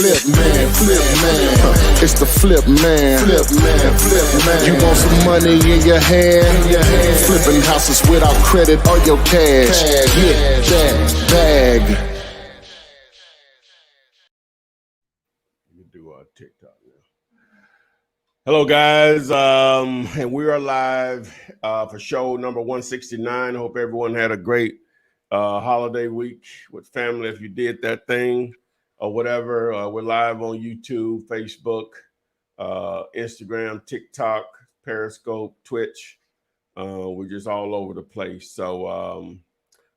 It's the flip man. You want some money in your hand? Flipping houses without credit or your cash. Get that bag. You do TikTok now. Hello, guys, and we are live for show number 169. Hope everyone had a great holiday week with family. If you did that thing or whatever, we're live on YouTube, Facebook, Instagram, TikTok, Periscope, Twitch. We're just all over the place. So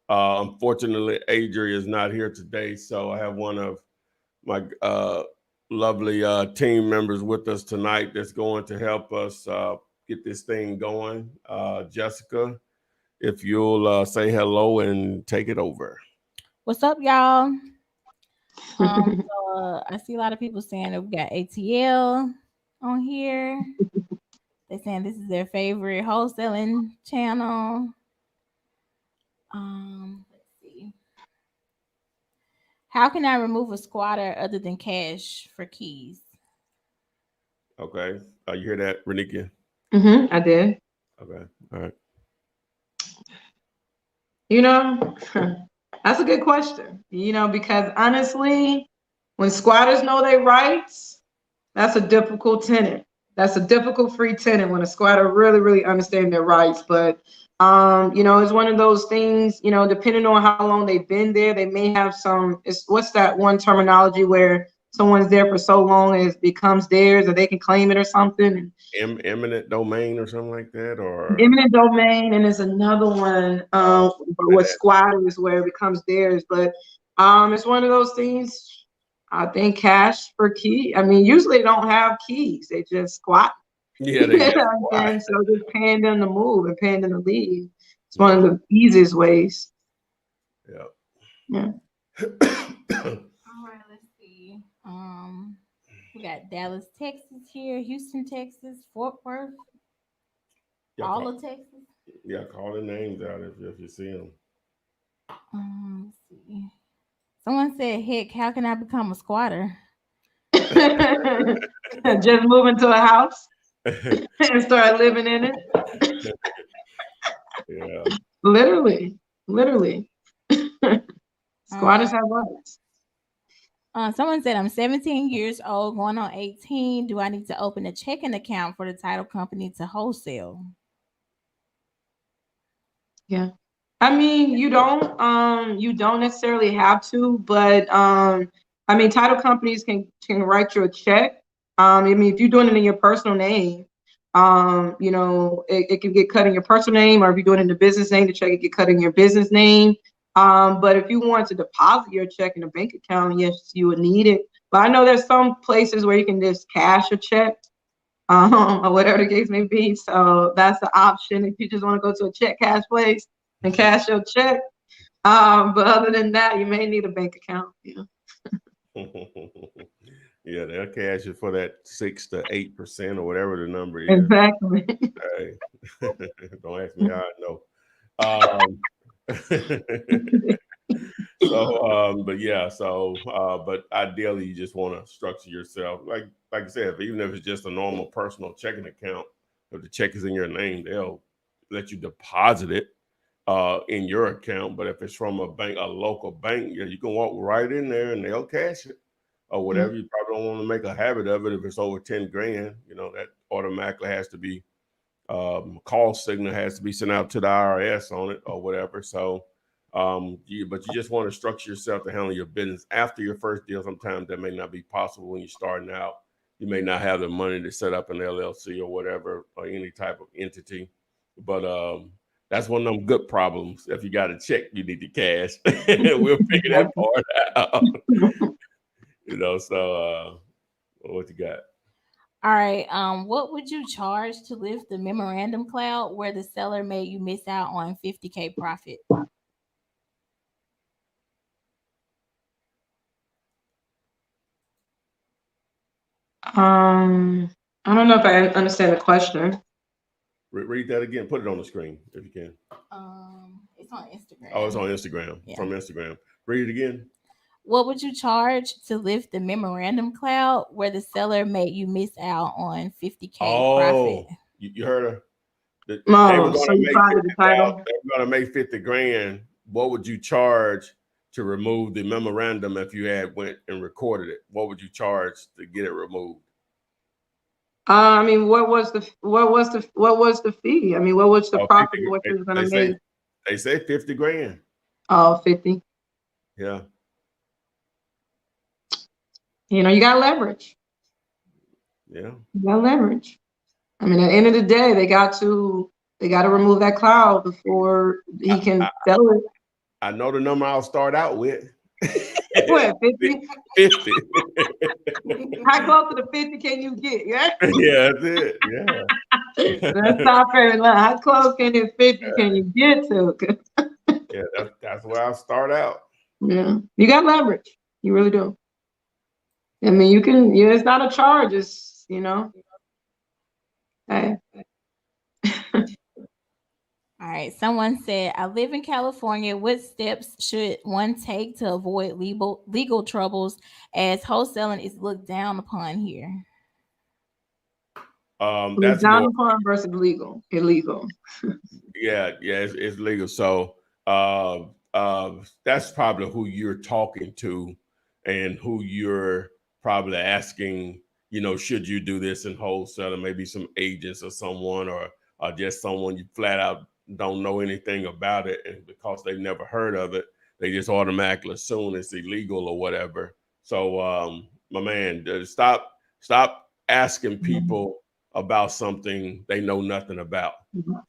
unfortunately, Adri is not here today. So I have one of my lovely team members with us tonight that's going to help us get this thing going. Jessica, if you'll say hello and take it over. What's up, y'all? I see a lot of people saying that we got ATL on here. They're saying this is their favorite wholesaling channel. Let's see. How can I remove a squatter other than cash for keys? Okay. You hear that, Renika? I did. Okay. All right. You know, that's a good question. You know, because honestly, when squatters know their rights, that's a difficult tenant. That's a difficult free tenant when a squatter really understands their rights. But you know, it's one of those things, you know, depending on how long they've been there, they may have some, what's that one terminology where someone's there for so long it becomes theirs or they can claim it or something. Eminent domain or something like that, or eminent domain, and there's another one with squatters where it becomes theirs. But it's one of those things. I think cash for key. I mean, usually they don't have keys; they just squat. Yeah, they just and so just paying them to move and paying them to leave. It's one of the easiest ways. Yeah. All right, let's see. We got Dallas, Texas here, Houston, Texas, Fort Worth, all of Texas. Yeah, call the names out if you see them. Let's see. Someone said, "Heck, how can I become a squatter?" Just move into a house and start living in it. Yeah. Literally. Squatters have rights. Someone said, I'm 17 years old, going on 18. Do I need to open a checking account for the title company to wholesale? Yeah. I mean, you don't necessarily have to, but I mean, title companies can write you a check. I mean, if you're doing it in your personal name, you know, it can get cut in your personal name, or if you're doing it in the business name, the check can get cut in your business name. But if you want to deposit your check in a bank account, yes, you would need it. But I know there's some places where you can just cash a check, or whatever the case may be. So that's the option if you just want to go to a check cash place and cash your check. But other than that, you may need a bank account. Yeah. Yeah, they'll cash it for that 6 to 8% or whatever the number is. Exactly. Hey, don't ask me how I know. But yeah, but ideally you just want to structure yourself like I said, even if it's just a normal personal checking account, if the check is in your name, they'll let you deposit it in your account. But if it's from a bank, a local bank, you can walk right in there and they'll cash it or whatever. You probably don't want to make a habit of it. If it's over 10 grand, you know, that automatically has to be call signal has to be sent out to the IRS on it or whatever. So but you just want to structure yourself to handle your business after your first deal. Sometimes that may not be possible when you're starting out. You may not have the money to set up an LLC or whatever, or any type of entity. But that's one of them good problems. If you got a check, you need the cash. We'll figure that part out. You know, so what you got? All right. What would you charge to lift the memorandum cloud where the seller made you miss out on $50K profit? I don't know if I understand the question. Read that again. Put it on the screen if you can. It's on Instagram. Oh, it's on Instagram. Yeah. From Instagram. Read it again. What would you charge to lift the memorandum cloud where the seller made you miss out on 50K profit? Oh, you heard her. They were Oh, going so to you make tried the 50,000. title. They were going to make 50 grand. What would you charge to remove the memorandum if you had went and recorded it? What would you charge to get it removed? I mean, what was the fee? I mean, what was the profit? 50, What you was gonna say, make? they say 50 grand. Oh, 50. Yeah. You know, you got leverage. Yeah. You got leverage. I mean, at the end of the day, they got to remove that cloud before he can sell it. I know the number I'll start out with. What, 50? 50. How close to the 50 can you get? Yeah. Yeah, that's it. Yeah. Let's stop here. How close can this 50 can you get to? Yeah, that's where I'll start out. Yeah, you got leverage. You really do. I mean, you can. Yeah, it's not a charge. It's, you know. Hey. All right. Someone said, I live in California. What steps should one take to avoid legal troubles as wholesaling is looked down upon here? That's down more upon versus illegal. yeah, it's legal. So that's probably who you're talking to and who you're probably asking, you know, should you do this in wholesaling? Maybe some agents or someone or just someone you flat out don't know anything about it, and because they've never heard of it, they just automatically assume it's illegal or whatever. So my man, stop asking people about something they know nothing about,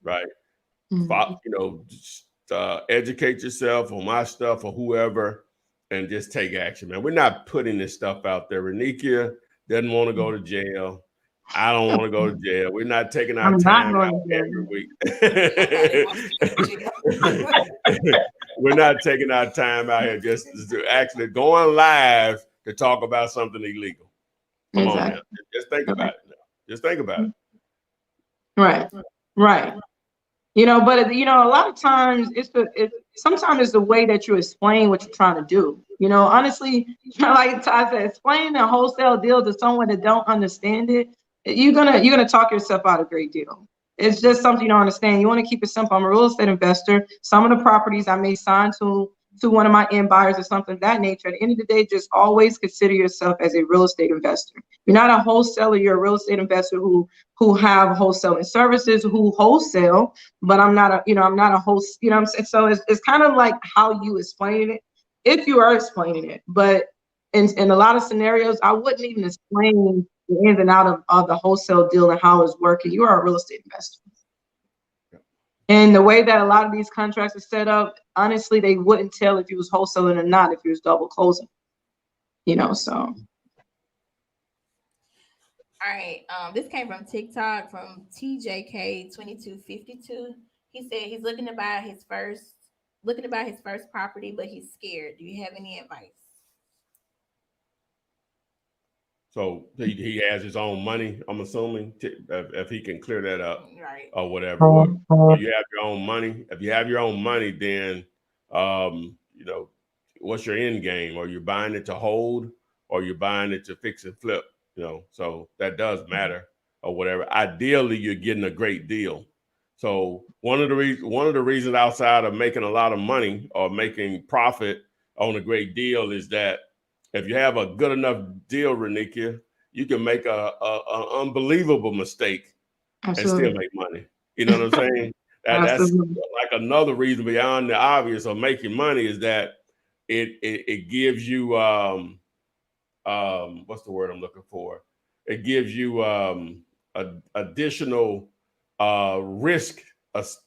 right? You know, just, educate yourself on my stuff or whoever, and just take action, man. We're not putting this stuff out there. Renikia doesn't want to go to jail. I don't want to go to jail. We're not taking our time out every week. We're not taking our time out here just to actually going live to talk about something illegal. Come on, man. Just think about it now. Just think about it. Right. You know, but you know, a lot of times sometimes it's the way that you explain what you're trying to do. You know, honestly, like I said, explaining a wholesale deal to someone that don't understand it, you're gonna talk yourself out a great deal. It's just something you don't understand. You want to keep it simple. I'm a real estate investor. Some of the properties I may sign to one of my end buyers or something of that nature. At the end of the day, just always consider yourself as a real estate investor. You're not a wholesaler. You're a real estate investor who have wholesaling services, who wholesale. But I'm not a host. You know what I'm saying? So it's kind of like how you explain it, if you are explaining it. But in a lot of scenarios, I wouldn't even explain the ins and out of the wholesale deal and how it's working. You are a real estate investor. And the way that a lot of these contracts are set up, honestly, they wouldn't tell if you was wholesaling or not if you was double closing. You know, so. All right. This came from TikTok from TJK2252. He said he's looking to buy his first property, but he's scared. Do you have any advice? So he has his own money, I'm assuming, if he can clear that up, right, or whatever. So you have your own money. If you have your own money, then you know, what's your end game? Are you buying it to hold, or you're buying it to fix and flip? You know, so that does matter, or whatever. Ideally, you're getting a great deal. So one of the reasons outside of making a lot of money or making profit on a great deal is that if you have a good enough deal, Renikia, you can make a unbelievable mistake and still make money. You know what I'm saying? That's like another reason beyond the obvious of making money is that it gives you what's the word I'm looking for? It gives you additional risk.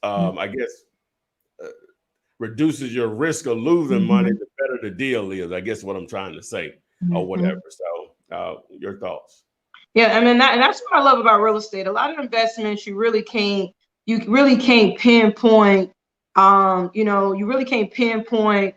I guess reduces your risk of losing money the better the deal is, I guess what I'm trying to say, or whatever. So your thoughts? Yeah, I mean, that's what I love about real estate. A lot of investments you really can't pinpoint. You know, you really can't pinpoint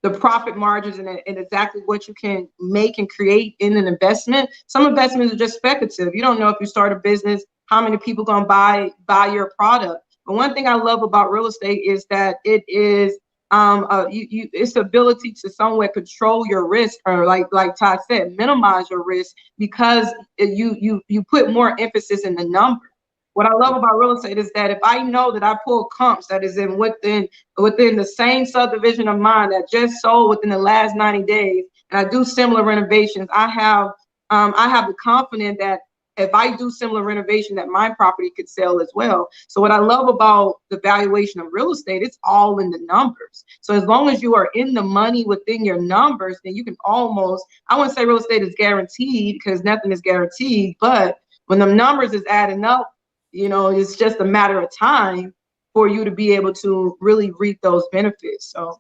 the profit margins and exactly what you can make and create in an investment. Some investments are just speculative. You don't know if you start a business, how many people gonna buy your product. But one thing I love about real estate is that it is it's the ability to somewhat control your risk, or like Todd said, minimize your risk, because you put more emphasis in the number. What I love about real estate is that if I know that I pull comps that is within the same subdivision of mine that just sold within the last 90 days, and I do similar renovations, I have the confidence that if I do similar renovation, that my property could sell as well. So what I love about the valuation of real estate, it's all in the numbers. So as long as you are in the money within your numbers, then you can almost, I wouldn't say real estate is guaranteed, because nothing is guaranteed, but when the numbers is adding up, it's just a matter of time for you to be able to really reap those benefits. So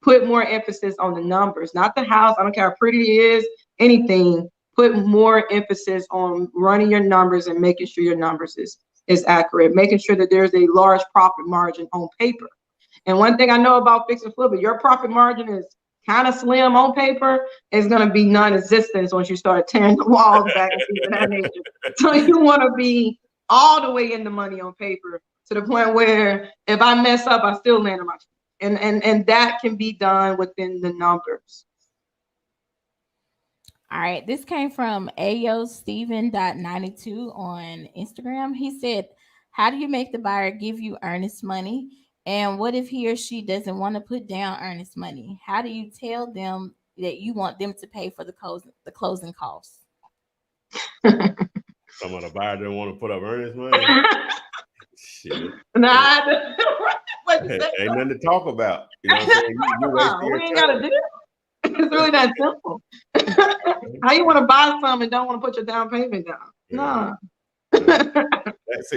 put more emphasis on the numbers, not the house. I don't care how pretty it is, anything. Put more emphasis on running your numbers and making sure your numbers is accurate, making sure that there's a large profit margin on paper. And one thing I know about fix and flip, if your profit margin is kind of slim on paper, it's going to be non-existent once you start tearing the walls back and things of that nature. So you want to be all the way in the money on paper, to the point where if I mess up, I still land on my feet. And that can be done within the numbers. All right, this came from ayosteven.92 on Instagram. He said, how do you make the buyer give you earnest money? And what if he or she doesn't want to put down earnest money? How do you tell them that you want them to pay for the closing costs? Some of the buyer didn't want to put up earnest money. Shit. Nah, ain't nothing to talk about. You know what I'm saying? We ain't got to do it. It's really that simple. How you want to buy something and don't want to put your down payment down? Yeah. No.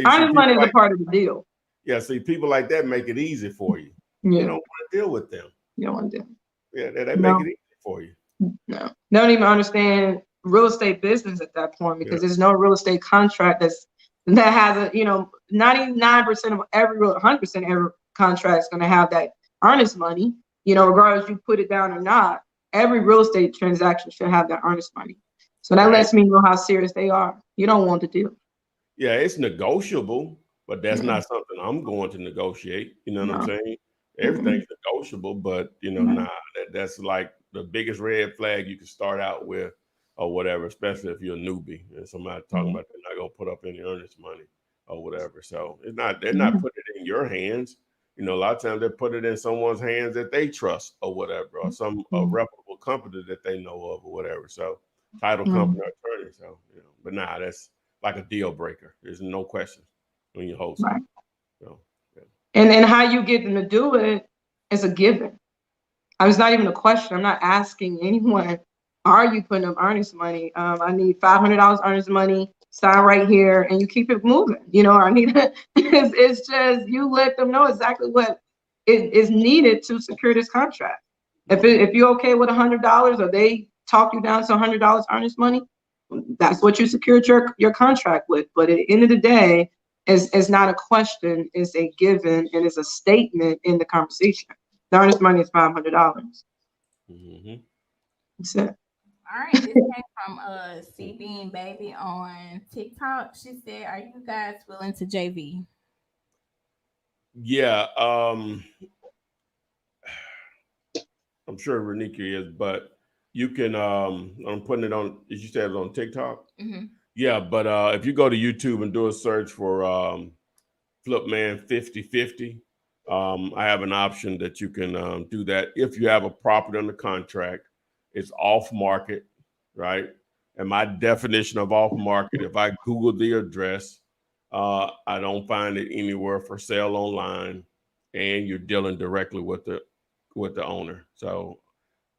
Earnest money is a part of the deal. Yeah, see, people like that make it easy for you. Yeah. You don't want to deal with them. You don't want to deal. Yeah, they make it easy for you. No. They don't even understand real estate business at that point, because there's no real estate contract that has a, 99% of 100% every contract is going to have that earnest money, regardless you put it down or not. Every real estate transaction should have that earnest money. So that lets me know how serious they are. You don't want to deal. Yeah, it's negotiable, but that's not something I'm going to negotiate. You know what I'm saying? Everything's negotiable, but that's like the biggest red flag you can start out with, or whatever, especially if you're a newbie and somebody talking about they're not gonna put up any earnest money or whatever. So they're not putting it in your hands. A lot of times they put it in someone's hands that they trust or whatever, or some reputable company that they know of or whatever. So title company or attorney. So, but that's like a deal breaker. There's no question when you host. Right. So, yeah. And how you get them to do it is a given. It's not even a question. I'm not asking anyone, are you putting up earnest money? I need $500 earnest money. Sign right here, and you keep it moving. I need it's just you let them know exactly what is needed to secure this contract. If you're okay with $100, or they talk you down to $100 earnest money, that's what you secured your contract with. But at the end of the day, it's not a question, it's a given, and it's a statement in the conversation. The earnest money is $500. That's it. All right, this came from C Bean Baby on TikTok. She said, "Are you guys willing to JV?" Yeah, I'm sure Renika is, but you can. I'm putting it on. As you said, it's on TikTok. Yeah, but if you go to YouTube and do a search for Flipman 50/50, I have an option that you can do that if you have a property under contract. It's off market, right? And my definition of off market, if I Google the address, I don't find it anywhere for sale online, and you're dealing directly with the owner. So,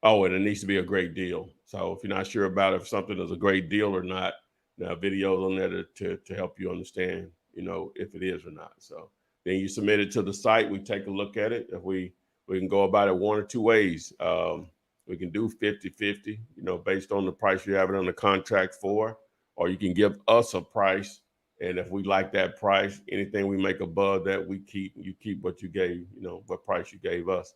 and it needs to be a great deal. So if you're not sure about if something is a great deal or not, there are videos on there to help you understand, if it is or not. So then you submit it to the site. We take a look at it. If we can go about it one or two ways. We can do 50/50, based on the price you have it on the contract for, or you can give us a price. And if we like that price, anything we make above that, you keep what you gave, what price you gave us.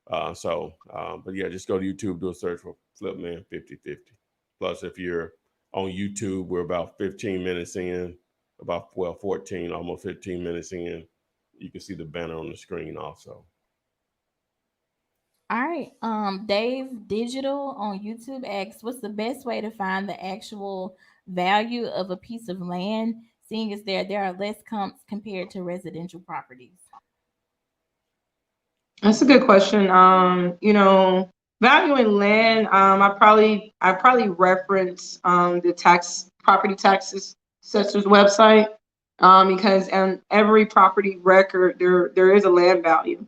But yeah, just go to YouTube, do a search for Flipman 50/50. Plus, if you're on YouTube, we're about 15 minutes in, 14, almost 15 minutes in. You can see the banner on the screen also. All right. Dave Digital on YouTube asks, "What's the best way to find the actual value of a piece of land, seeing as there are less comps compared to residential properties?" That's a good question. Valuing land, I probably reference the property taxes assessor's website, because on every property record there is a land value.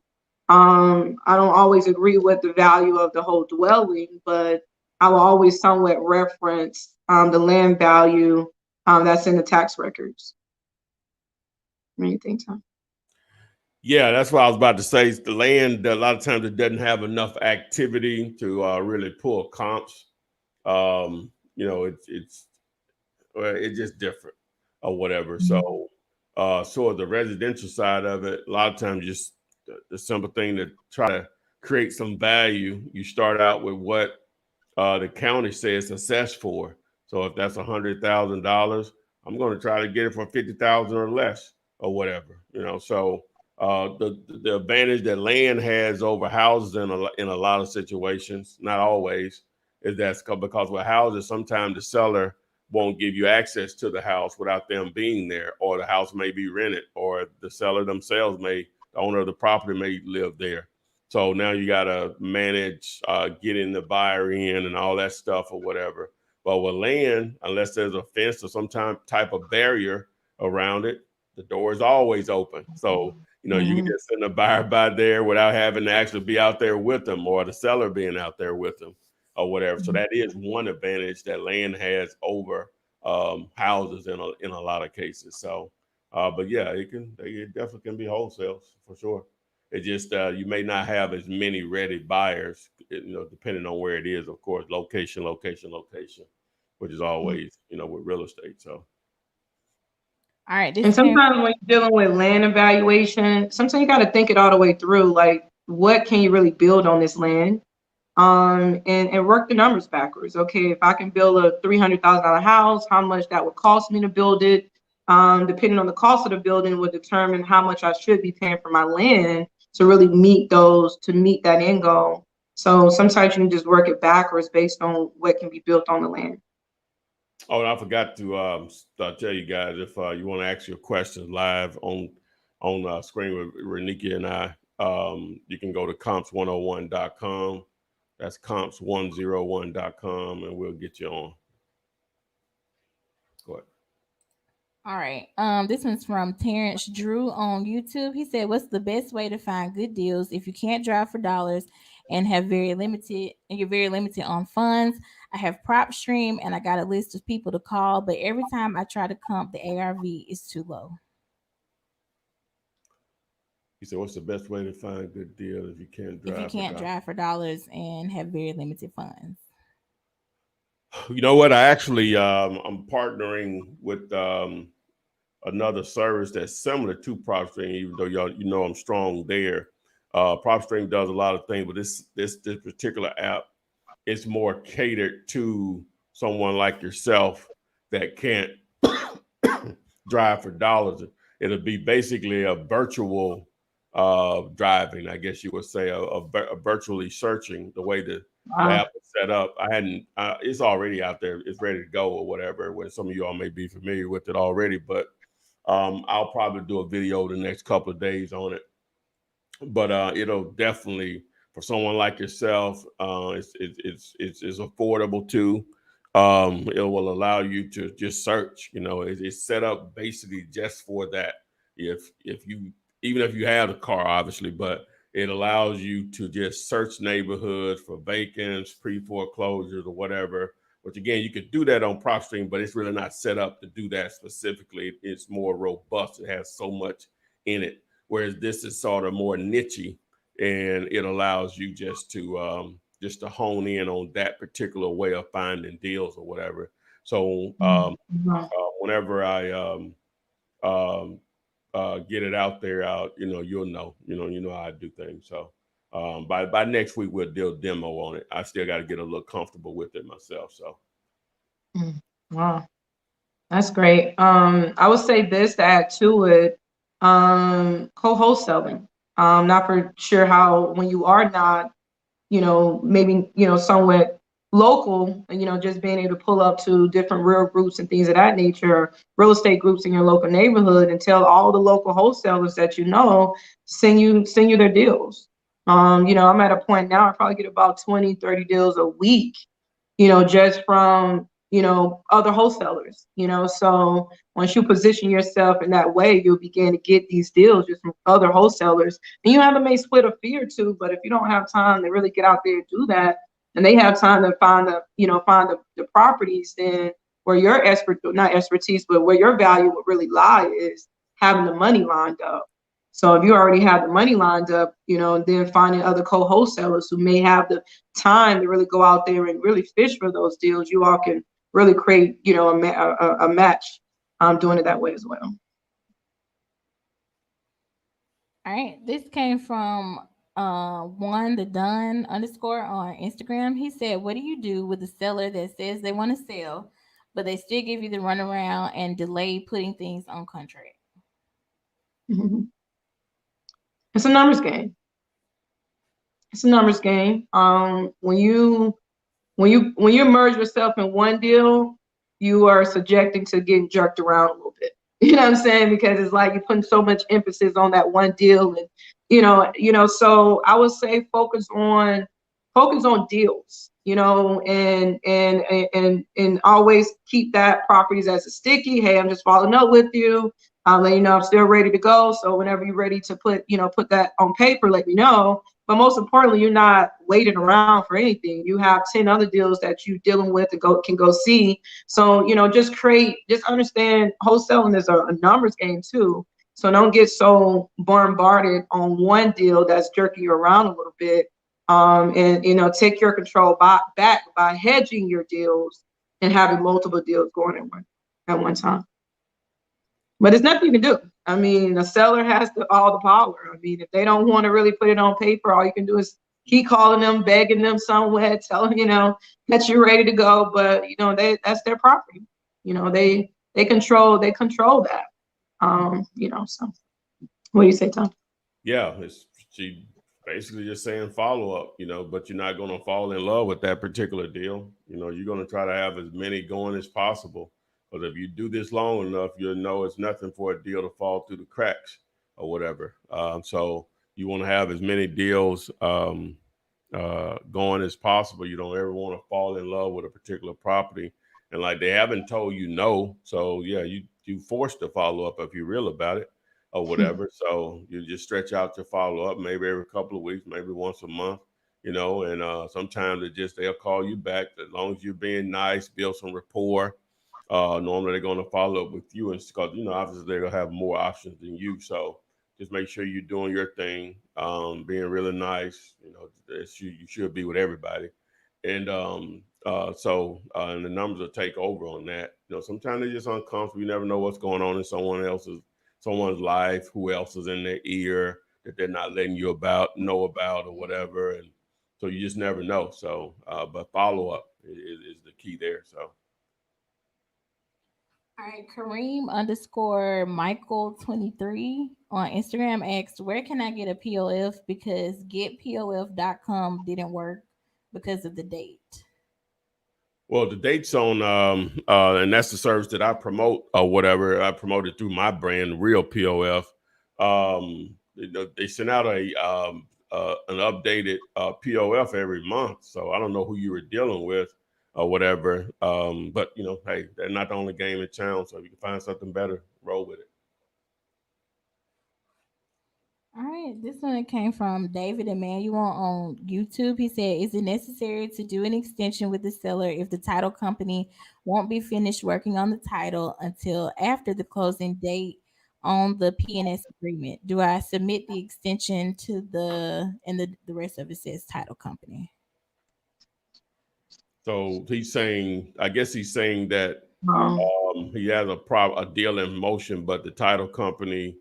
I don't always agree with the value of the whole dwelling, but I will always somewhat reference the land value that's in the tax records. What do you think, Tom? Yeah, that's what I was about to say. The land, a lot of times it doesn't have enough activity to really pull comps. It's just different or whatever. So, so the residential side of it, a lot of times just the simple thing to try to create some value. You start out with what the county says assessed for. So if that's $100,000, I'm going to try to get it for 50,000 or less or whatever. So the advantage that land has over houses in a lot of situations, not always, is because with houses, sometimes the seller won't give you access to the house without them being there, or the house may be rented, or the seller themselves the owner of the property may live there. So now you got to manage getting the buyer in and all that stuff or whatever. But with land, unless there's a fence or some type of barrier around it, the door is always open. So, you can just send a buyer by there without having to actually be out there with them, or the seller being out there with them or whatever. So that is one advantage that land has over houses in a lot of cases. So, but yeah, it definitely can be wholesales for sure. It just you may not have as many ready buyers, depending on where it is. Of course, location, which is always with real estate. So, All right. And sometimes when you're dealing with land evaluation, sometimes you got to think it all the way through. Like, what can you really build on this land? And work the numbers backwards. Okay, if I can build a $300,000 house, how much that would cost me to build it? Depending on the cost of the building would determine how much I should be paying for my land to really meet that end goal. So sometimes you can just work it backwards based on what can be built on the land. Oh, and I forgot to tell you guys, if you want to ask your questions live on screen with Renika and I, you can go to comps101.com. That's comps101.com, and we'll get you on. Go ahead. All right. This one's from Terrence Drew on YouTube. He said, "What's the best way to find good deals if you can't drive for dollars and you're very limited on funds? I have PropStream and I got a list of people to call, but every time I try to comp, the ARV is too low." He said, "What's the best way to find a good deal if you can't drive? If you can't drive for dollars and have very limited funds." You know what? I actually I'm partnering with another service that's similar to PropStream, even though y'all I'm strong there. PropStream does a lot of things, but this particular app, it's more catered to someone like yourself that can't drive for dollars. It'll be basically a virtual driving, I guess you would say, a virtually searching, the way the app is set up. It's already out there. It's ready to go or whatever, where some of you all may be familiar with it already, but I'll probably do a video the next couple of days on it. But it'll definitely, for someone like yourself, it's affordable too. It will allow you to just search. It's set up basically just for that. Even if you have a car, obviously, but it allows you to just search neighborhoods for vacants, pre-foreclosures, or whatever. Which again, you could do that on PropStream, but it's really not set up to do that specifically. It's more robust. It has so much in it. Whereas this is sort of more niche-y, and it allows you just to hone in on that particular way of finding deals or whatever. So whenever I get it out there, you'll know how I do things. So by next week we'll do a demo on it. I still got to get a little comfortable with it myself. So wow, that's great. I would say this to add to it, co-wholesaling. Not for sure how when you are not maybe, somewhat local, and, just being able to pull up to different real groups and things of that nature, real estate groups in your local neighborhood, and tell all the local wholesalers that send you their deals. I'm at a point now, I probably get about 20, 30 deals a week, just from, other wholesalers, so once you position yourself in that way, you'll begin to get these deals just from other wholesalers. And you have to make split a fee or two, but if you don't have time to really get out there and do that, and they have time to find the properties, then where your not expertise, but where your value would really lie is having the money lined up. So if you already have the money lined up, and then finding other co-wholesalers who may have the time to really go out there and really fish for those deals, you all can really create, a match, doing it that way as well. All right, this came from one the Dunn underscore on Instagram. He said, "What do you do with the seller that says they want to sell, but they still give you the runaround and delay putting things on contract?" Mm-hmm. It's a numbers game. When you merge yourself in one deal, you are subjecting to getting jerked around a little bit. You know what I'm saying? Because it's like you're putting so much emphasis on that one deal, and so I would say focus on deals, and always keep that properties as a sticky. Hey, I'm just following up with you. I'll let you know I'm still ready to go. So whenever you're ready to put that on paper, let me know. But most importantly, you're not waiting around for anything. You have 10 other deals that you're dealing with and can go see. So, just understand wholesaling is a numbers game too. So don't get so bombarded on one deal that's jerking you around a little bit. And take your control back by hedging your deals and having multiple deals going at one time. But there's nothing you can do. I mean, the seller has all the power. I mean, if they don't want to really put it on paper, all you can do is keep calling them, begging them somewhere, tell them, that you're ready to go. But that's their property. They control that. So what do you say, Tom? Yeah, she basically just saying follow up, but you're not going to fall in love with that particular deal. You're going to try to have as many going as possible. But if you do this long enough, you'll know it's nothing for a deal to fall through the cracks or whatever. So you want to have as many deals going as possible. You don't ever want to fall in love with a particular property. And like they haven't told you no. So yeah, you forced to follow up if you're real about it or whatever. So you just stretch out your follow up, maybe every couple of weeks, maybe once a month, and sometimes they'll call you back as long as you're being nice, build some rapport. Normally they're going to follow up with you, and because obviously they're going to have more options than you. So just make sure you're doing your thing, being really nice. You should be with everybody, and and the numbers will take over on that. Sometimes they're just uncomfortable. You never know what's going on in someone's life, who else is in their ear that they're not letting you know about or whatever, and so you just never know. So, but follow up is the key there. So. All right, Kareem underscore Michael23 on Instagram asked, "Where can I get a POF? Because getpof.com didn't work because of the date." Well, the date's on, and that's the service that I promote or whatever. I promote it through my brand, Real POF. They send out an updated POF every month. So I don't know who you were dealing with or whatever. But hey, they're not the only game in town. So if you can find something better, roll with it. All right, this one came from David Emmanuel on YouTube. He said, "Is it necessary to do an extension with the seller if the title company won't be finished working on the title until after the closing date on the P&S agreement? Do I submit the extension to the rest of it says title company?" So he's saying that he has a deal in motion, but the title company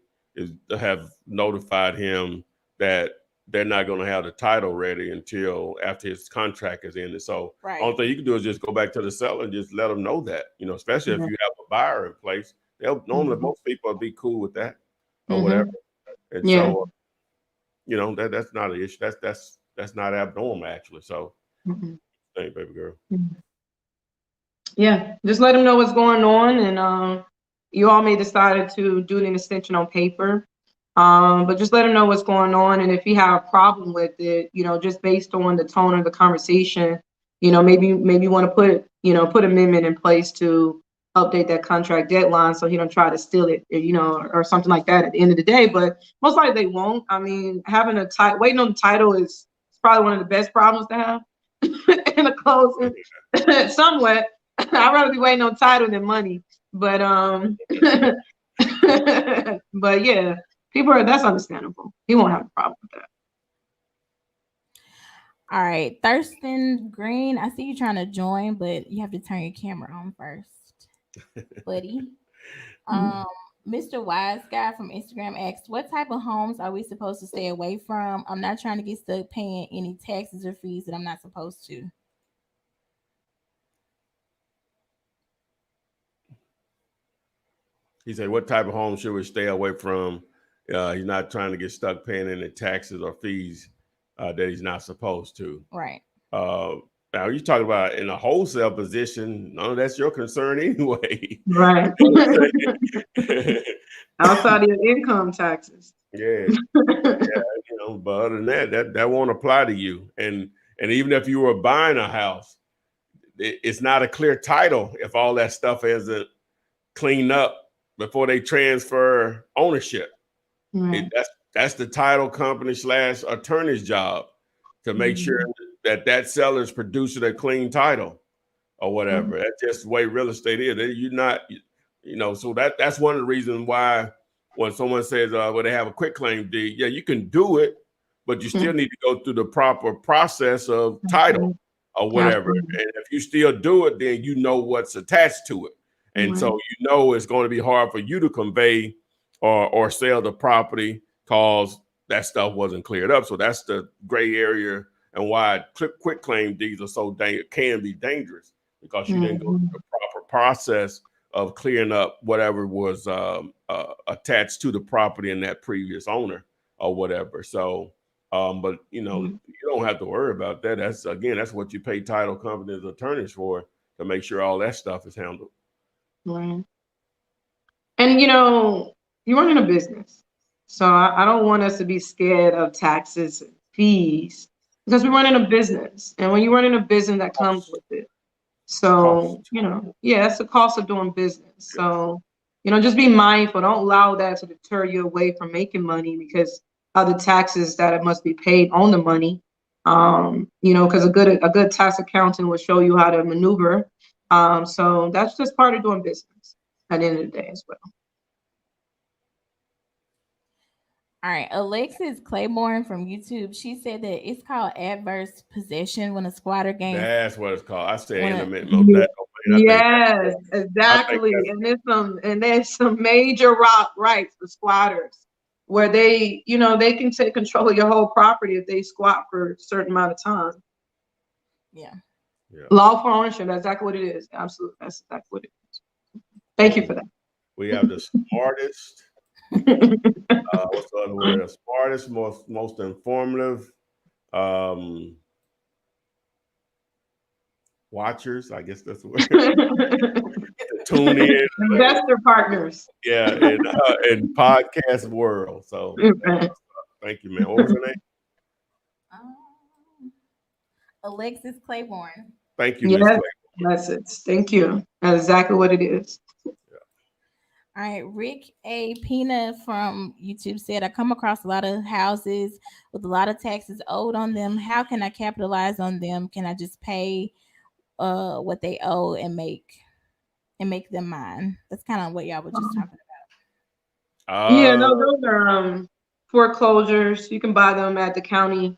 have notified him that they're not going to have the title ready until after his contract is ended. So Right. Only thing you can do is just go back to the seller and just let them know that, especially if you have a buyer in place. They'll normally most people will be cool with that or whatever. And so, that's not an issue. That's that's not abnormal actually. So, Mhm. thank baby girl. Yeah, just let them know what's going on, and you all may decide to do an extension on paper. But just let them know what's going on, and if you have a problem with it, just based on the tone of the conversation, maybe you want to put amendment in place to update that contract deadline so he don't try to steal it, or something like that at the end of the day. But most likely they won't. I mean, waiting on the title is probably one of the best problems to have in a closing, somewhat. I'd rather be waiting on title than money. But but yeah, that's understandable. He won't have a problem with that. All right, Thurston Green, I see you trying to join, but you have to turn your camera on first, buddy. Mr. Wise Guy from Instagram asked, what type of homes are we supposed to stay away from? I'm not trying to get stuck paying any taxes or fees that I'm not supposed to. He said, what type of home should we stay away from? He's not trying to get stuck paying any taxes or fees that he's not supposed to. Right. Now, you're talking about in a wholesale position. None of that's your concern anyway. Right. Outside of your income taxes. Yeah. But other than that won't apply to you. And even if you were buying a house, it's not a clear title if all that stuff isn't cleaned up before they transfer ownership. Right. That's the title company / attorney's job to make sure that seller's producing a clean title or whatever. That's just the way real estate is. You're not, so that's one of the reasons why when someone says, well, they have a quick claim deed, yeah, you can do it, but you still need to go through the proper process of title or whatever. And if you still do it, then you know what's attached to it. And so it's going to be hard for you to convey or sell the property because that stuff wasn't cleared up. So that's the gray area and why quick claim deeds are can be dangerous because you didn't go through the proper process of clearing up whatever was attached to the property in that previous owner or whatever. So, but you don't have to worry about that. That's what you pay title companies, attorneys for, to make sure all that stuff is handled. Right. And you're running a business, so I don't want us to be scared of taxes and fees because we're running a business, and when you're running a business, that comes with it. So it's the cost of doing business. So just be mindful. Don't allow that to deter you away from making money because of the taxes that it must be paid on the money. Because a good tax accountant will show you how to maneuver. So that's just part of doing business at the end of the day as well. All right, Alexis Claiborne from YouTube, she said that it's called adverse possession when a squatter gains. That's what it's called. I say intimate. Yes, exactly. And there's some major rights for squatters where they can take control of your whole property if they squat for a certain amount of time. Yeah. Lawful ownership, that's exactly what it is. Absolutely. That's exactly what it is. Thank you for that. We have the smartest, what's the other word? The smartest, most informative watchers, I guess that's the word. Tune in. Investor partners. Yeah, in podcast world. So thank you, man. What was her name? Alexis Claiborne. Thank you, Ms. Claiborne. That's it. Thank you. That's exactly what it is. All right, Rick A. Pina from YouTube said, I come across a lot of houses with a lot of taxes owed on them. How can I capitalize on them? Can I just pay what they owe and make them mine? That's kind of what y'all were just talking about. Those are foreclosures. You can buy them at the county,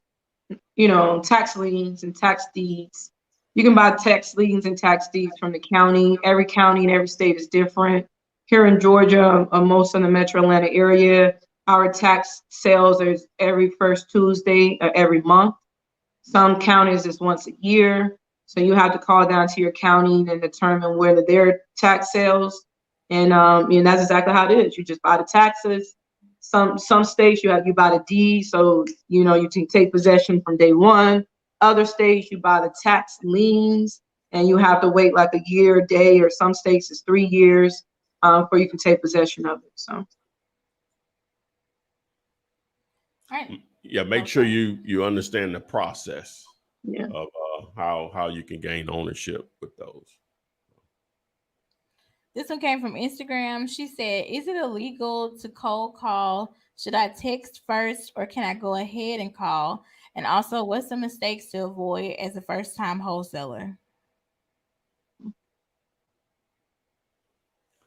tax liens and tax deeds. You can buy tax liens and tax deeds from the county. Every county and every state is different. Here in Georgia, most of the metro Atlanta area, our tax sales is every first Tuesday of every month. Some counties is once a year. So you have to call down to your county and determine whether their tax sales. And that's exactly how it is. You just buy the taxes, Some states you buy the deed, so you can take possession from day one. Other states you buy the tax liens, and you have to wait like a year, a day, or some states it's 3 years before you can take possession of it. So. Right. Yeah, make sure you understand the process Yeah. of how you can gain ownership with those. This one came from Instagram. She said, "Is it illegal to cold call? Should I text first, or can I go ahead and call? And also, what's the mistakes to avoid as a first-time wholesaler?"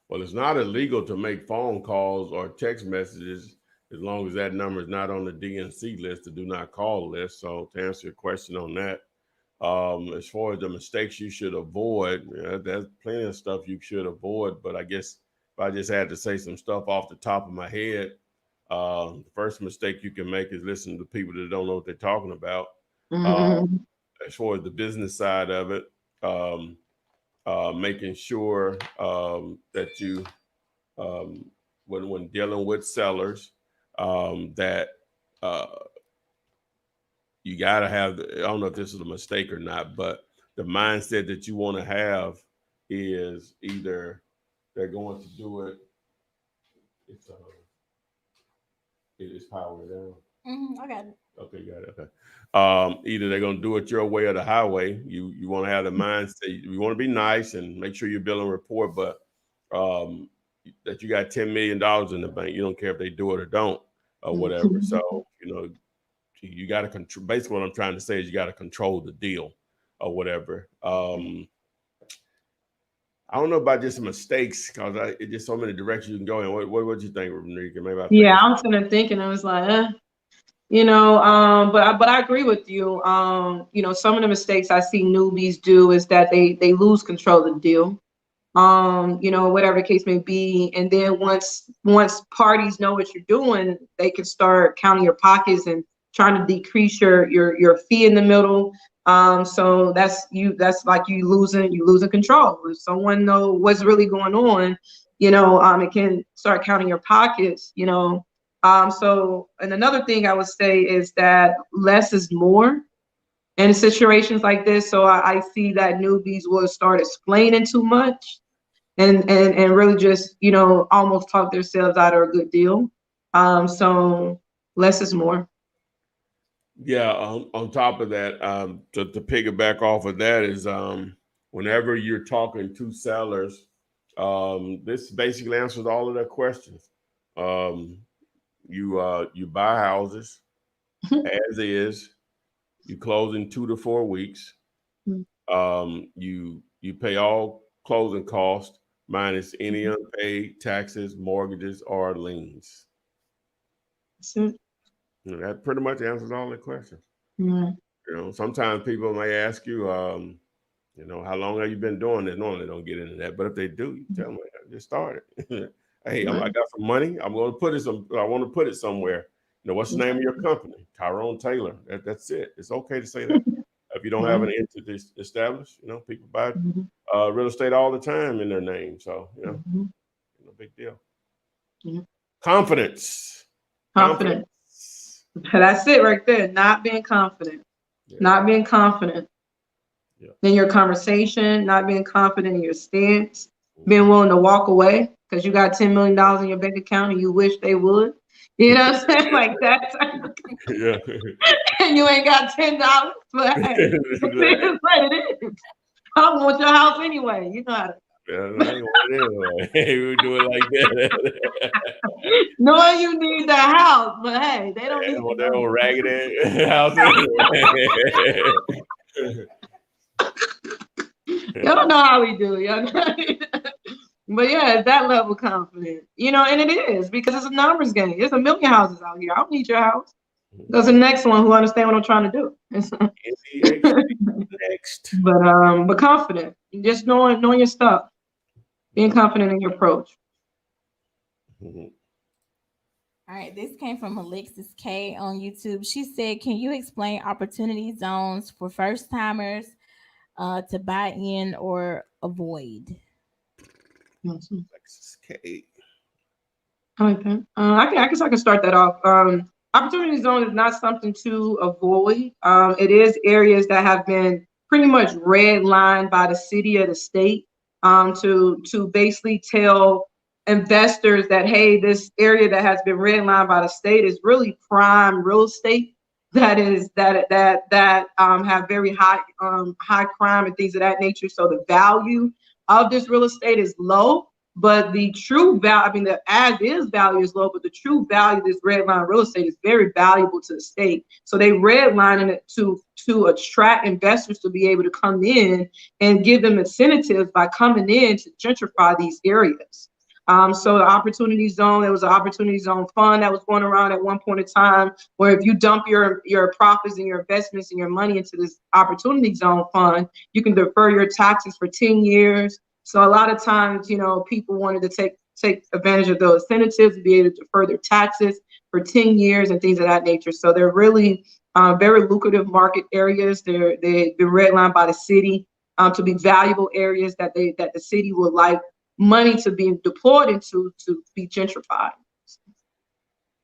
Well, it's not illegal to make phone calls or text messages as long as that number is not on the DNC list, the do not call list. So to answer your question on that, as far as the mistakes you should avoid, there's plenty of stuff you should avoid. But I guess if I just had to say some stuff off the top of my head, the first mistake you can make is listen to people that don't know what they're talking about. As far as the business side of it, making sure that you, when dealing with sellers, that you got to have, I don't know if this is a mistake or not, but the mindset that you want to have is either they're going to do it, it's power down. I got it. Okay, got it. Okay. Either they're going to do it your way or the highway. You want to have the mindset. You want to be nice and make sure you're building rapport, but that you got $10 million in the bank. You don't care if they do it or don't or whatever. So, you got to control. Basically, what I'm trying to say is you got to control the deal or whatever. I don't know about just mistakes because it's just so many directions you can go in. What do you think, Reneka? Maybe I'm sitting there thinking, I was like, but I agree with you. Some of the mistakes I see newbies do is that they lose control of the deal. Whatever the case may be. And then once parties know what you're doing, they can start counting your pockets and trying to decrease your fee in the middle. So that's like you losing control. If someone know what's really going on, it can start counting your pockets, So, and another thing I would say is that less is more in situations like this. So I see that newbies will start explaining too much and really just, almost talk themselves out of a good deal. So less is more. Yeah. On top of that, to piggyback off of that is whenever you're talking to sellers, this basically answers all of their questions. You buy houses as is. You close in 2 to 4 weeks. You pay all closing costs minus any unpaid taxes, mortgages, or liens. That pretty much answers all the questions. Sometimes people may ask you, how long have you been doing this? Normally, they don't get into that, but if they do, you tell them I just started. Hey, I got some money. I want to put it somewhere. What's the name of your company? Tyrone Taylor. That's it. It's okay to say that. If you don't have an entity established, people buy real estate all the time in their name. So, no big deal. Confidence. That's it right there. Not being confident. Not being confident in your conversation, not being confident in your stance, being willing to walk away because you got $10 million in your bank account and you wish they would. You know what I'm saying? Like that. And you ain't got $10, but hey, it's what it is. I don't want your house anyway. You know how to. We do it like that. Knowing you need the house, but hey, they don't need their own raggedy house. Y'all don't know how we do, y'all. But yeah, it's that level of confidence, and it is because it's a numbers game. There's a million houses out here. I don't need your house. There's the next one who understand what I'm trying to do. Next. But confident, just knowing your stuff, being confident in your approach. All right, this came from Alexis K on YouTube. She said, "Can you explain opportunity zones for first timers to buy in or avoid?" Alexis K. I like that. I guess I can start that off. Opportunity zone is not something to avoid. It is areas that have been pretty much redlined by the city or the state, to basically tell investors that, hey, this area that has been redlined by the state is really prime real estate that is have very high crime and things of that nature. So the value of this real estate is low, but the true value, I mean, the as is value is low, but the true value of this red line real estate is very valuable to the state. So they redlining it to attract investors to be able to come in and give them incentives by coming in to gentrify these areas. So the opportunity zone, there was an opportunity zone fund that was going around at one point in time, where if you dump your profits and your investments and your money into this opportunity zone fund, you can defer your taxes for 10 years. So a lot of times, people wanted to take advantage of those incentives to be able to defer their taxes for 10 years and things of that nature. So they're really very lucrative market areas. They've been redlined by the city to be valuable areas that the city would like money to be deployed into to be gentrified.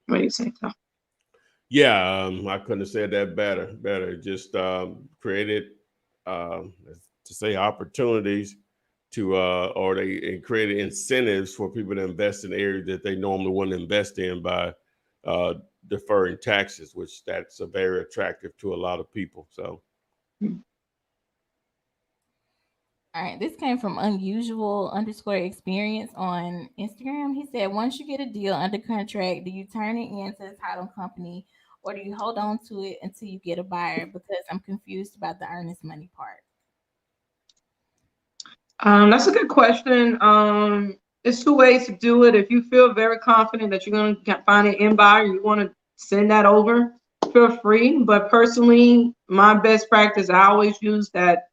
What do you think, though? Yeah, I couldn't have said that better. Just created, to say, opportunities to, or they created incentives for people to invest in areas that they normally wouldn't invest in by deferring taxes, which that's very attractive to a lot of people. So. All right, this came from unusual_experience on Instagram. He said, once you get a deal under contract, do you turn it in to the title company or do you hold on to it until you get a buyer? Because I'm confused about the earnest money part. That's a good question. It's two ways to do it. If you feel very confident that you're going to find an end buyer, you want to send that over, feel free. But personally, my best practice, I always use that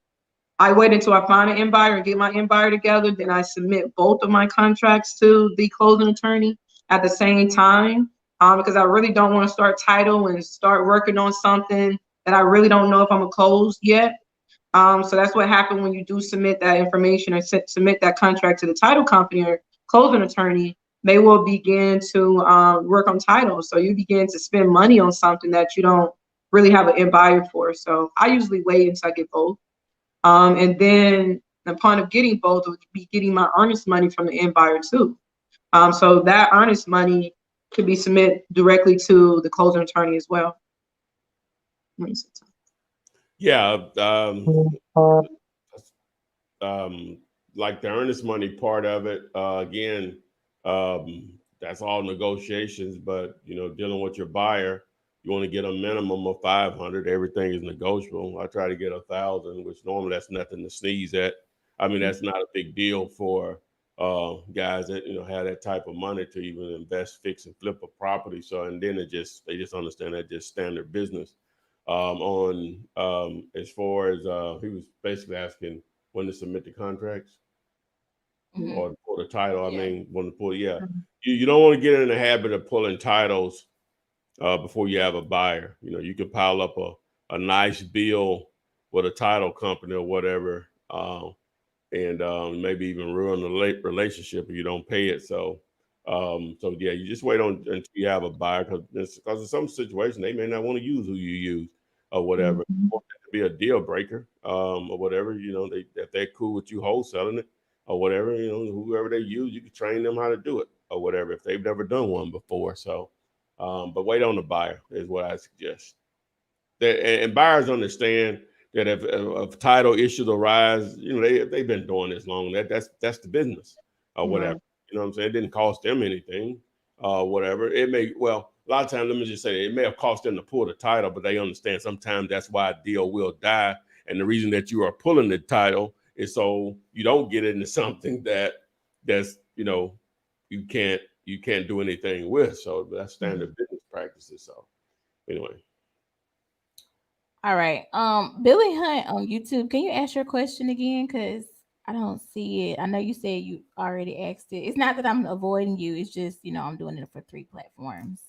I wait until I find an end buyer and get my end buyer together. Then I submit both of my contracts to the closing attorney at the same time, because I really don't want to start title and start working on something that I really don't know if I'm going to close yet. So that's what happened when you do submit that information or submit that contract to the title company or closing attorney. They will begin to work on title. So you begin to spend money on something that you don't really have an end buyer for. So I usually wait until I get both. And then upon of getting both, would be getting my earnest money from the end buyer too. So that earnest money could be submitted directly to the closing attorney as well. Yeah, like the earnest money part of it, again, that's all negotiations. But dealing with your buyer, you want to get a minimum of 500. Everything is negotiable. I try to get 1,000, which normally that's nothing to sneeze at. I mean, that's not a big deal for guys that have that type of money to even invest, fix, and flip a property. So, and then they just understand that just standard business. As far as he was basically asking when to submit the contracts or the title. Yeah. I mean, when to pull. Yeah, you don't want to get in the habit of pulling titles before you have a buyer. You can pile up a nice bill with a title company or whatever, and maybe even ruin the relationship if you don't pay it. So yeah, you just wait until you have a buyer, because in some situations they may not want to use who you use or whatever. Mm-hmm. Or that could be a deal breaker or whatever. If they're cool with you wholesaling it or whatever, whoever they use, you can train them how to do it or whatever if they've never done one before. So, but wait on the buyer is what I suggest. And buyers understand that if title issues arise, they've been doing this long. That's the business or whatever. Right. You know what I'm saying? It didn't cost them anything, whatever. A lot of times, let me just say, it may have cost them to pull the title, but they understand sometimes that's why a deal will die. And the reason that you are pulling the title is so you don't get into something that's you can't do anything with. So that's standard business practices. So anyway. All right. Billy Hunt on YouTube. Can you ask your question again? Because I don't see it. I know you said you already asked it. It's not that I'm avoiding you. It's just, I'm doing it for 3 platforms.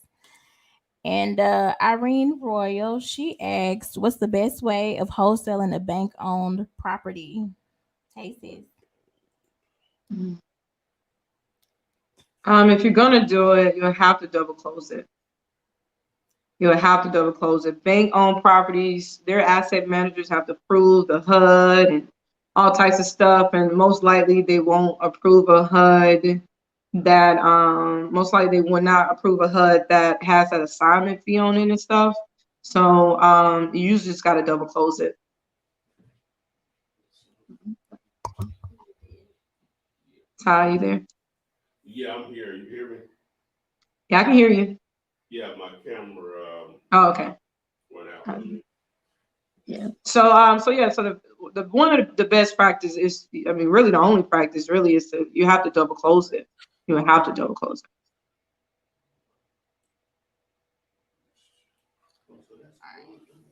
And Irene Royal, she asked, what's the best way of wholesaling a bank-owned property? Hey, sis. If you're gonna do it, you'll have to double close it. You'll have to double close it. Bank-owned properties, their asset managers have to approve the HUD and all types of stuff, and most likely they won't approve a HUD that most likely they will not approve a HUD that has that assignment fee on it and stuff. So you usually just got to double close it. Ty, you there? Yeah, I'm here. You hear me? Yeah, I can hear you. Yeah, my camera Oh, okay. went out. Yeah. So the one of the best practice is, I mean, really the only practice really is you have to double close it. You have to double close it.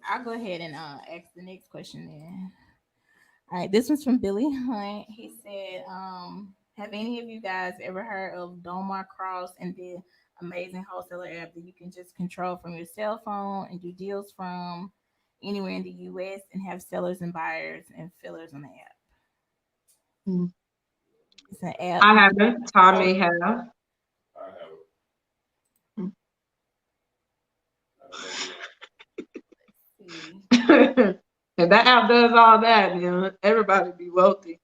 I'll go ahead and ask the next question then. All right, this one's from Billy Hunt. He said, have any of you guys ever heard of Domar Cross and the amazing wholesaler app that you can just control from your cell phone and do deals from anywhere in the US and have sellers and buyers and fillers on the app? Mm. It's an app. I haven't. Tom may have. I have it. Mm. If that app does all that, you know, everybody be wealthy.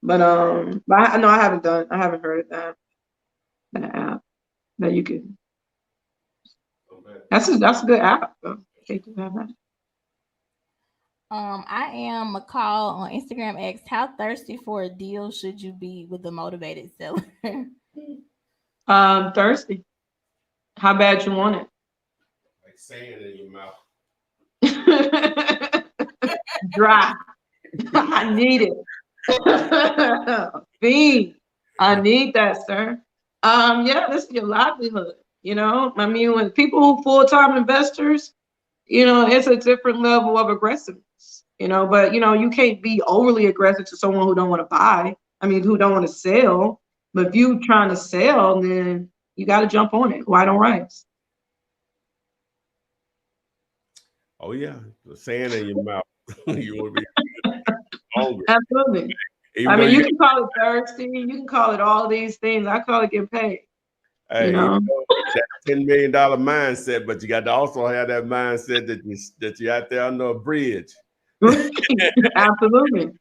But I know I haven't heard of that app that you can. That's a good app though. They do have that. I am McCall on Instagram asked, how thirsty for a deal should you be with a motivated seller? Thirsty. How bad you want it? Like sand in your mouth. Dry. I need it. Fiend. I need that, sir. Yeah, this is your livelihood. You know, I mean, when people who full-time investors, you know, it's a different level of aggressiveness, you know, but you know, you can't be overly aggressive to someone who don't want to buy. I mean, who don't want to sell. But if you trying to sell, then you got to jump on it. White on rice. Oh yeah, the sand in your mouth. You want to be hungry. Absolutely. Even I mean, though you can call it thirsty. You can call it all these things. I call it getting paid. Hey, you know, that $10 million mindset, but you got to also have that mindset that you're out there under a bridge. Absolutely.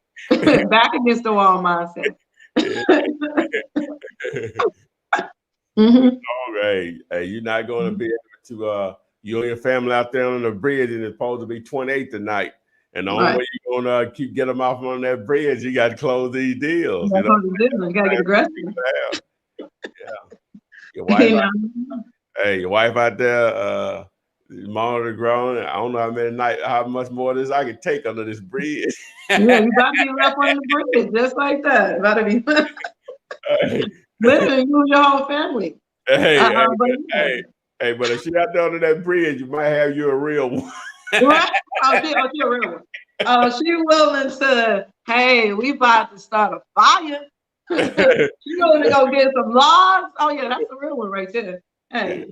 Back against the wall mindset. Mm-hmm. All right. Hey, you're not going to be able to you and your family out there on the bridge, and it's supposed to be 28 tonight. And the only way you're going to get them off on that bridge, you got to close these deals. You got to get aggressive. Yeah. Your wife, your wife out there, monitor growing. I don't know how much more of this I can take under this bridge. Yeah, you got to be left on the bridge, just like that. About to be literally you and your whole family. But if she out there under that bridge, you might have you a real one. Right? She a real one. She willing to, hey, we about to start a fire. She willing to go get some logs. Oh yeah, that's a real one right there. Hey.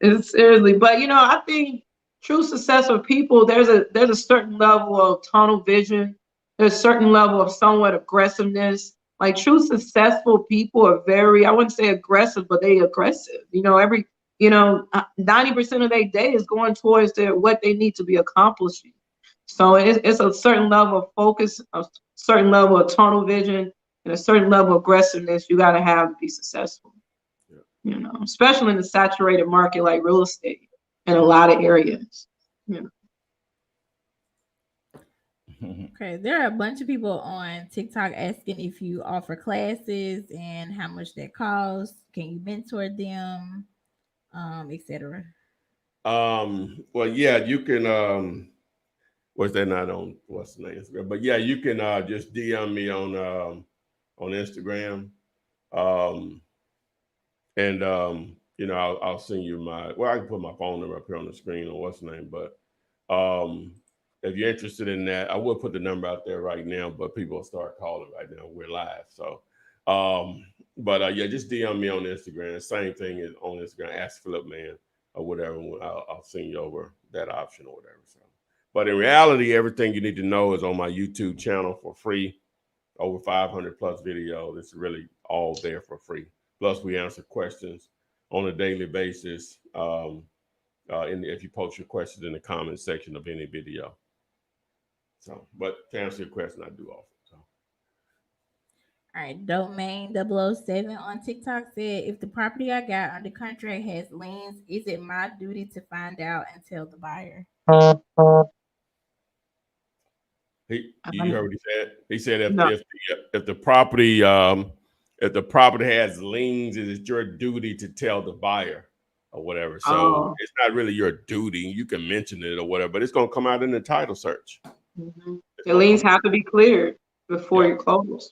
It's seriously, but you know, I think true successful people, there's a certain level of tunnel vision. There's a certain level of somewhat aggressiveness. Like true successful people are very, I wouldn't say aggressive, but they aggressive. You know, 90% of their day is going towards what they need to be accomplishing. So it's a certain level of focus, a certain level of tunnel vision, and a certain level of aggressiveness you got to have to be successful. Yeah. You know, especially in a saturated market like real estate in a lot of areas. Yeah. Okay, there are a bunch of people on TikTok asking if you offer classes and how much that costs. Can you mentor them, etc. Well, yeah, you can. What's that? Not on what's the name? But yeah, you can just DM me on Instagram, and you know, I'll send you I can put my phone number up here on the screen or what's the name, but if you're interested in that, I will put the number out there right now, but people will start calling right now. We're live. So, yeah, just DM me on Instagram. Same thing is on Instagram, ask Flip Man or whatever. I'll send you over that option or whatever. So, but in reality, everything you need to know is on my YouTube channel for free. over 500 plus videos. It's really all there for free. Plus, we answer questions on a daily basis. If you post your questions in the comment section of any video. So, but to answer your question, I do offer. So. All right, Domain 007 on TikTok said, if the property I got under contract has liens, is it my duty to find out and tell the buyer? You heard what he said? He said if the property has liens, it is your duty to tell the buyer or whatever. So it's not really your duty. You can mention it or whatever, but it's going to come out in the title search. Mm-hmm. The liens have to be cleared before you close.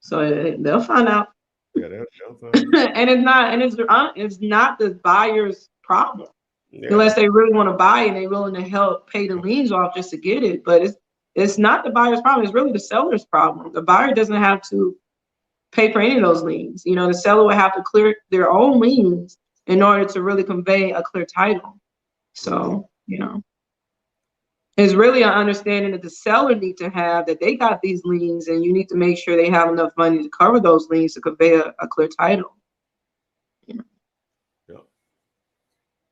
So they'll find out. Yeah, they'll find out. And it's not the buyer's problem. Unless they really want to buy it and they're willing to help pay the liens off just to get it. But it's not the buyer's problem. It's really the seller's problem. The buyer doesn't have to pay for any of those liens. You know, the seller would have to clear their own liens in order to really convey a clear title. So, you know, it's really an understanding that the seller need to have that they got these liens, and you need to make sure they have enough money to cover those liens to convey a clear title.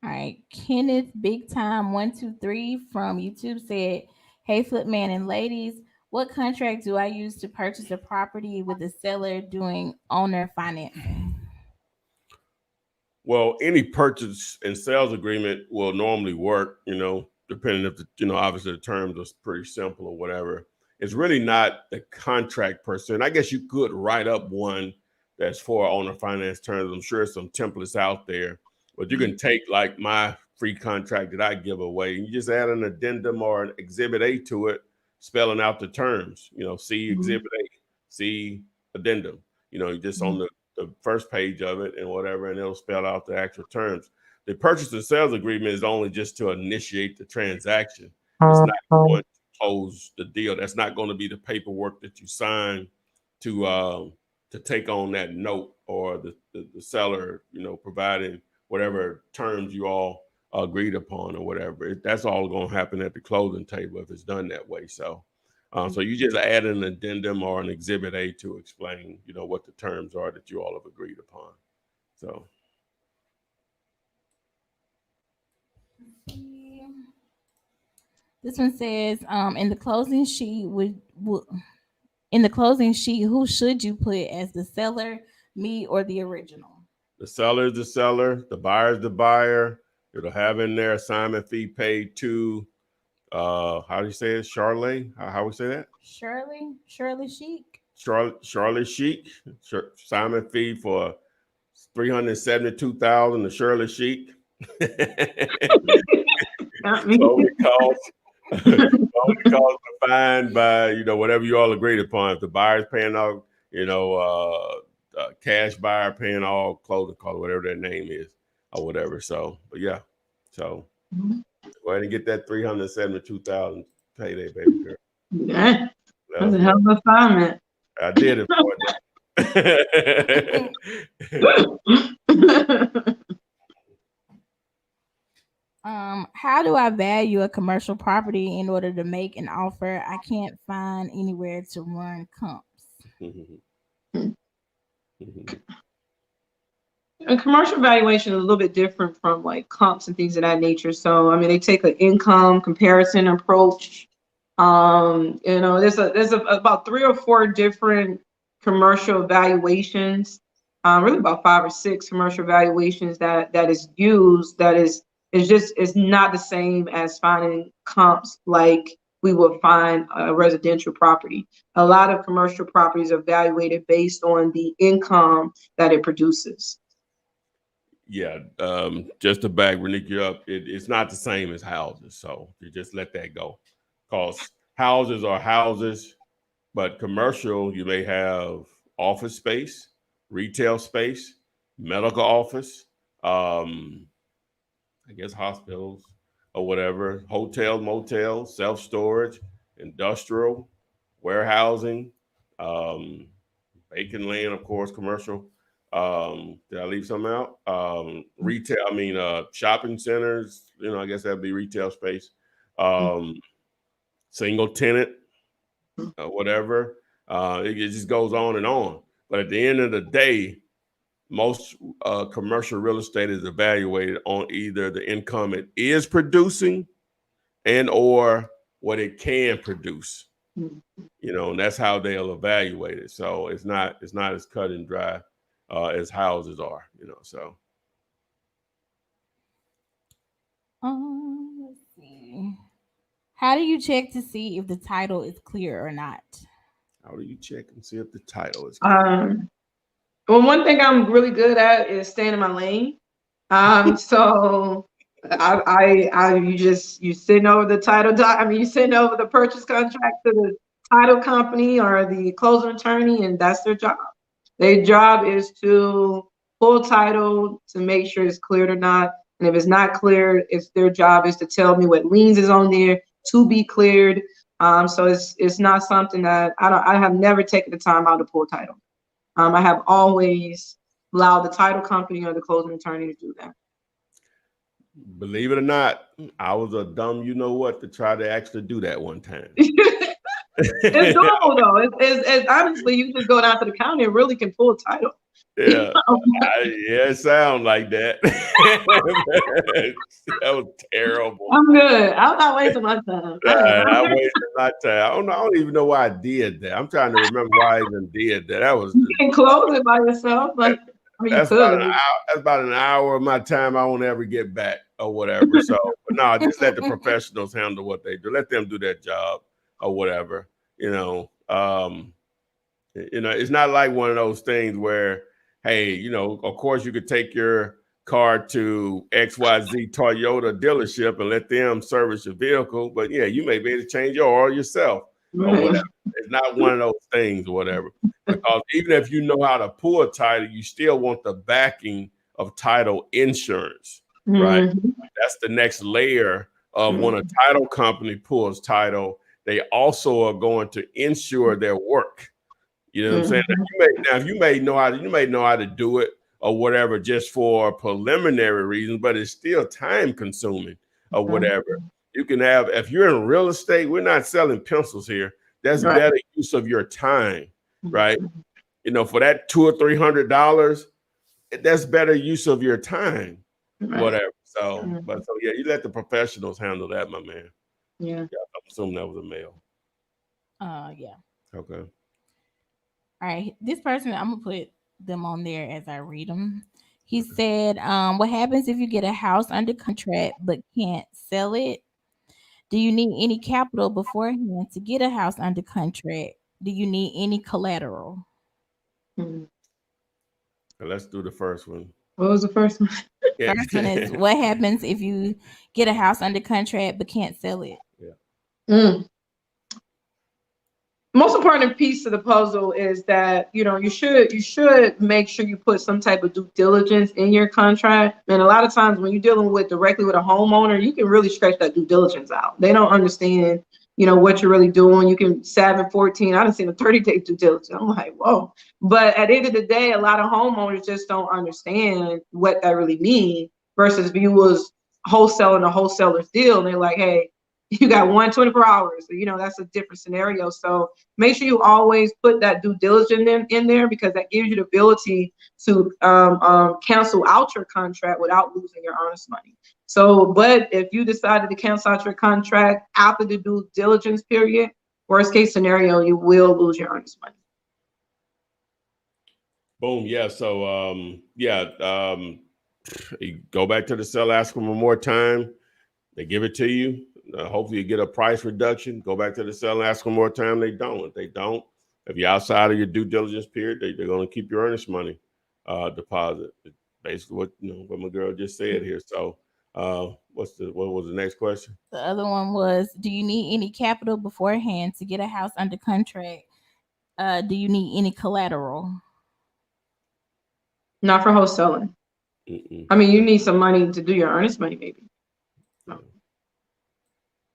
All right, Kenneth Big Time 123 from YouTube said, "Hey, Flipman and ladies, what contract do I use to purchase a property with the seller doing owner financing?" Well, any purchase and sales agreement will normally work, you know, depending if obviously the terms are pretty simple or whatever. It's really not the contract per se. And I guess you could write up one that's for owner finance terms. I'm sure some templates out there. But you can take like my free contract that I give away, and you just add an addendum or an exhibit A to it, spelling out the terms. You know, see exhibit A, see addendum. You know, just on the first page of it and whatever, and it'll spell out the actual terms. The purchase and sales agreement is only just to initiate the transaction. It's not going to close the deal. That's not going to be the paperwork that you sign to take on that note, or the seller, you know, providing whatever terms you all agreed upon or whatever. That's all going to happen at the closing table if it's done that way. So, so you just add an addendum or an exhibit A to explain, you know, what the terms are that you all have agreed upon. So. This one says, in the closing sheet, who should you put as the seller, me or the original? The seller is the seller, the buyer is the buyer. It'll have in there assignment fee paid to, how do you say it? Charlotte? How we say that? Shirley Chic. Charlotte Chic. Assignment fee for $372,000 to Shirley Chic. Only cost defined by, you know, whatever you all agreed upon. If the buyer's paying off, you know, cash buyer paying all closing costs, whatever their name is or whatever. So, but yeah, so go ahead and get that $372,000 payday, baby girl. Yeah, that's a hell of an assignment. I did it for you. How do I value a commercial property in order to make an offer? I can't find anywhere to run comps. A commercial valuation is a little bit different from like comps and things of that nature. So, I mean, they take an income comparison approach. You know, there's about 3 or 4 different commercial valuations, really about 5 or 6 commercial valuations that is used. That is not the same as finding comps like we would find a residential property. A lot of commercial properties are evaluated based on the income that it produces. Yeah, just to back Renika up, it's not the same as houses. So you just let that go. Because houses are houses, but commercial, you may have office space, retail space, medical office, I guess hospitals or whatever, hotels, motels, self-storage, industrial, warehousing, vacant land, of course, commercial. Did I leave something out? Retail, shopping centers, you know, I guess that'd be retail space. Single tenant, whatever. It just goes on and on. But at the end of the day, most commercial real estate is evaluated on either the income it is producing and or what it can produce. You know, and that's how they'll evaluate it. So it's not as cut and dry as houses are, you know. So let's see. How do you check to see if the title is clear or not? how do you check and see if the title is clear? Well, one thing I'm really good at is staying in my lane. So you send over the title you send over the purchase contract to the title company or the closing attorney, and that's their job. Their job is to pull title to make sure it's cleared or not. And if it's not cleared, it's their job is to tell me what liens is on there to be cleared. So it's not something that I have never taken the time out to pull title. I have always allowed the title company or the closing attorney to do that. Believe it or not, I was a dumb you-know-what to try to actually do that one time. It's doable though. It's honestly, you just go down to the county and really can pull a title. Yeah, it sounds like that. That was terrible. I'm good. I'm not wasting my time. I wasted my time. I don't even know why I did that. I'm trying to remember why I even did that. That was. You can close it by yourself. Like, that's about an hour of my time I won't ever get back or whatever. So, but no, just let the professionals handle what they do. Let them do their job or whatever. You know, it's not like one of those things where, hey, you know, of course you could take your car to XYZ Toyota dealership and let them service your vehicle, but yeah, you may be able to change your oil yourself or whatever. It's not one of those things or whatever. Because even if you know how to pull a title, you still want the backing of title insurance, right? That's the next layer of when a title company pulls title, they also are going to insure their work. You know what I'm saying? You may know how to do it or whatever, just for preliminary reasons, but it's still time consuming or whatever. You can have, if you're in real estate, we're not selling pencils here. That's better use of your time, right? You know, for that $200 or $300, that's better use of your time, whatever. So, yeah, you let the professionals handle that, my man. Yeah, I'm assuming that was a male. Yeah. Okay. All right, this person, I'm gonna put them on there as I read them. He said, what happens if you get a house under contract but can't sell it? Do you need any capital beforehand to get a house under contract? Do you need any collateral? Let's do the first one. What was the first one? First one is, what happens if you get a house under contract but can't sell it? Most important piece of the puzzle is that, you know, you should make sure you put some type of due diligence in your contract. And a lot of times when you're dealing directly with a homeowner, you can really stretch that due diligence out. They don't understand, you know, what you're really doing. You can 7, 14. I done seen a 30-day due diligence. I'm like, whoa. But at the end of the day, a lot of homeowners just don't understand what that really means. Versus if you was wholesaling a wholesaler's deal, and they're like, hey, you got 24 hours. You know, that's a different scenario. So make sure you always put that due diligence in there, because that gives you the ability to cancel out your contract without losing your earnest money. So, but if you decided to cancel out your contract after the due diligence period, worst case scenario, you will lose your earnest money. Boom. Yeah. So, you go back to the seller, ask them one more time. They give it to you. Hopefully you get a price reduction. Go back to the seller, ask them more time. They don't. If they don't, if you're outside of your due diligence period, they're going to keep your earnest money deposit. Basically, what my girl just said here. So, what was the next question? The other one was, do you need any capital beforehand to get a house under contract? Do you need any collateral? Not for wholesaling. I mean, you need some money to do your earnest money, maybe.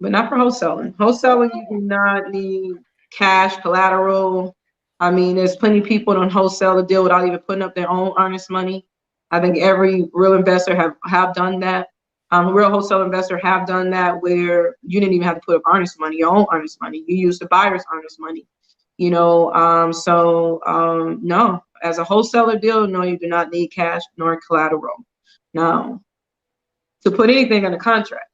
But not for wholesaling. Wholesaling, you do not need cash, collateral. I mean, there's plenty of people on wholesale to deal without even putting up their own earnest money. I think every real investor have done that. Real wholesale investor have done that, where you didn't even have to put up earnest money, your own earnest money. You use the buyer's earnest money. No, as a wholesaler deal, no, you do not need cash nor collateral. No, to put anything in a contract,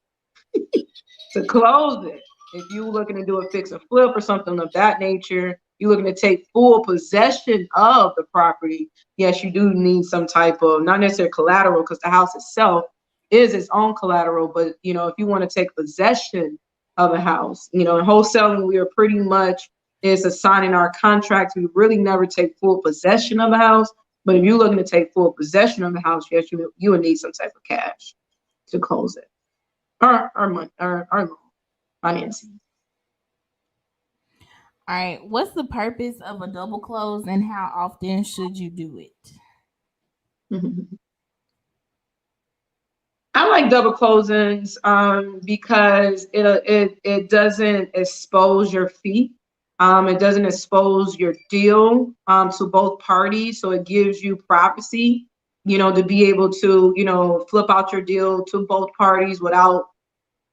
to close it. If you're looking to do a fix and flip or something of that nature, you're looking to take full possession of the property. Yes, you do need some type of, not necessarily collateral, because the house itself is its own collateral. But, if you want to take possession of a house, in wholesaling, we are pretty much is assigning our contracts. We really never take full possession of a house. But if you're looking to take full possession of the house, yes, you would need some type of cash to close it. Or money, or loan financing. All right. What's the purpose of a double close and how often should you do it? I like double closings because it doesn't expose your fee. It doesn't expose your deal to both parties. So it gives you privacy, to be able to, flip out your deal to both parties without,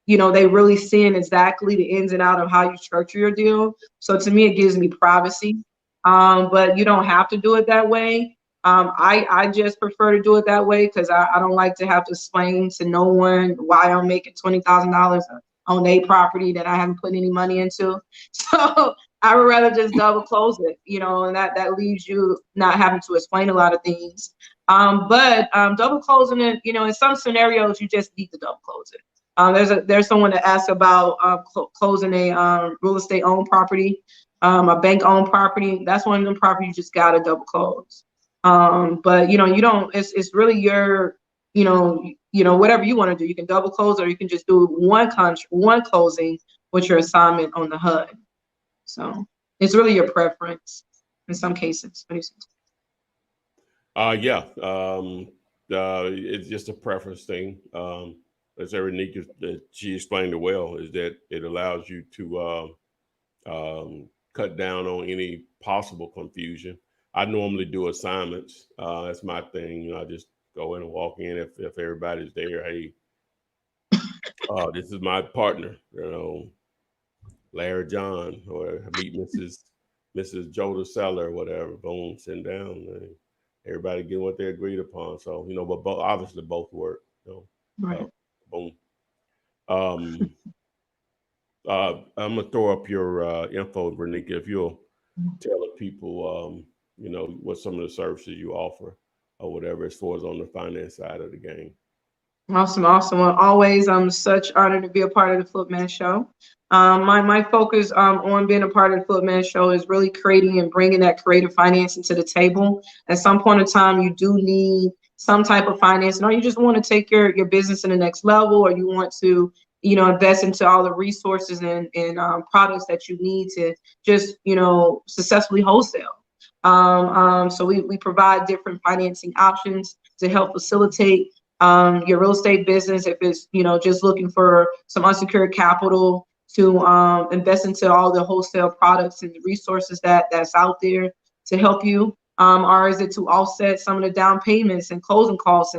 they really seeing exactly the ins and out of how you structure your deal. So to me, it gives me privacy. But you don't have to do it that way. I just prefer to do it that way because I don't like to have to explain to no one why I'm making $20,000 on a property that I haven't put any money into. So I would rather just double close it, and that leaves you not having to explain a lot of things. But double closing it, in some scenarios, you just need to double close it. There's someone that asked about closing a real estate owned property, a bank owned property. That's one of them properties you just gotta double close. But you don't. It's really your, whatever you want to do. You can double close, or you can just do one closing with your assignment on the HUD. So it's really your preference in some cases. What do you say? It's just a preference thing. As Eric she explained it well, is that it allows you to cut down on any possible confusion. I normally do assignments. That's my thing. I just go in and walk in. If everybody's there, hey, this is my partner. Larry John, or meet Mrs. Joe the seller, or whatever. Boom, sit down. Everybody get what they agreed upon. So but obviously both work. Right. Boom. I'm gonna throw up your info, Renika, if you'll tell the people, what some of the services you offer or whatever, as far as on the finance side of the game. Awesome. Well, always, I'm such honored to be a part of the Flipman Show. My focus on being a part of the Flipman Show is really creating and bringing that creative financing to the table. At some point in time, you do need some type of financing, or you just want to take your business to the next level, or you want to, invest into all the resources and products that you need to just, successfully wholesale. So we provide different financing options to help facilitate your real estate business. If it's, just looking for some unsecured capital to invest into all the wholesale products and the resources that's out there to help you. Or is it to offset some of the down payments and closing costs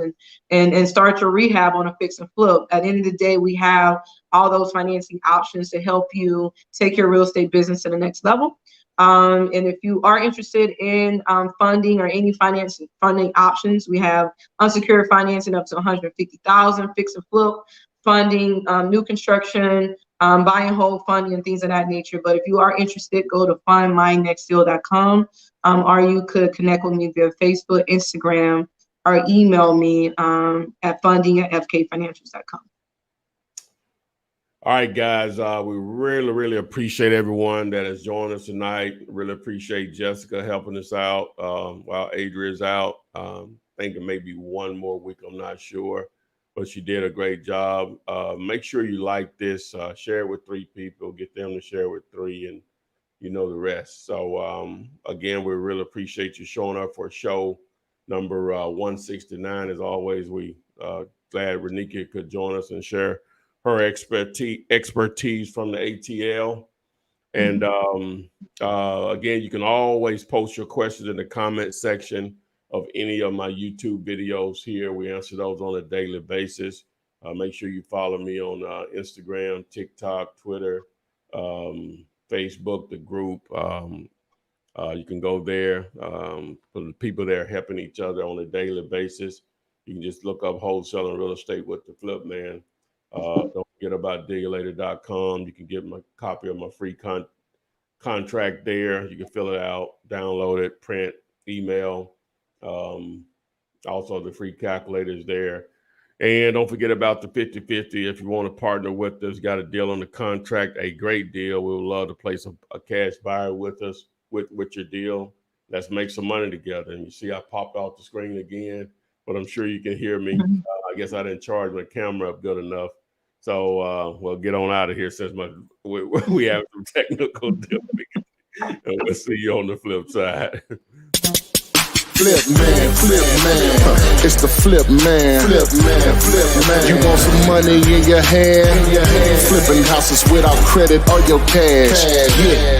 and start your rehab on a fix and flip? At the end of the day, we have all those financing options to help you take your real estate business to the next level. And if you are interested in funding or any funding options, we have unsecured financing up to $150,000, fix and flip funding, new construction, buy and hold funding, and things of that nature. But if you are interested, go to findmynextdeal.com, or you could connect with me via Facebook, Instagram, or email me at funding@fkfinancials.com. All right, guys, we really, really appreciate everyone that has joined us tonight. Really appreciate Jessica helping us out while Adria is out. Thinking maybe one more week, I'm not sure, but she did a great job. Make sure you like this, share it with 3 people, get them to share with 3, and you know the rest. So again, we really appreciate you showing up for show number 169. As always, we glad Renika could join us and share her expertise from the ATL. And again, you can always post your questions in the comment section of any of my YouTube videos here. We answer those on a daily basis. Make sure you follow me on Instagram, TikTok, Twitter, Facebook, the group, You can go there. For the people that are helping each other on a daily basis, you can just look up Wholesaling Real Estate with the Flip Man. Don't forget about legality.com. You can get my copy of my free contract there. You can fill it out, download it, print, email. Also, the free calculators there. And don't forget about the 50-50. If you want to partner with us, got a deal on the contract, a great deal. We would love to place a cash buyer with us with your deal. Let's make some money together. And you see, I popped off the screen again, but I'm sure you can hear me. I guess I didn't charge my camera up good enough. So we'll get on out of here since we have some technical difficulties. And we'll see you on the flip side. Flip man, it's the flip man. You want some money in your hand? Flipping houses without credit or your cash. Yeah.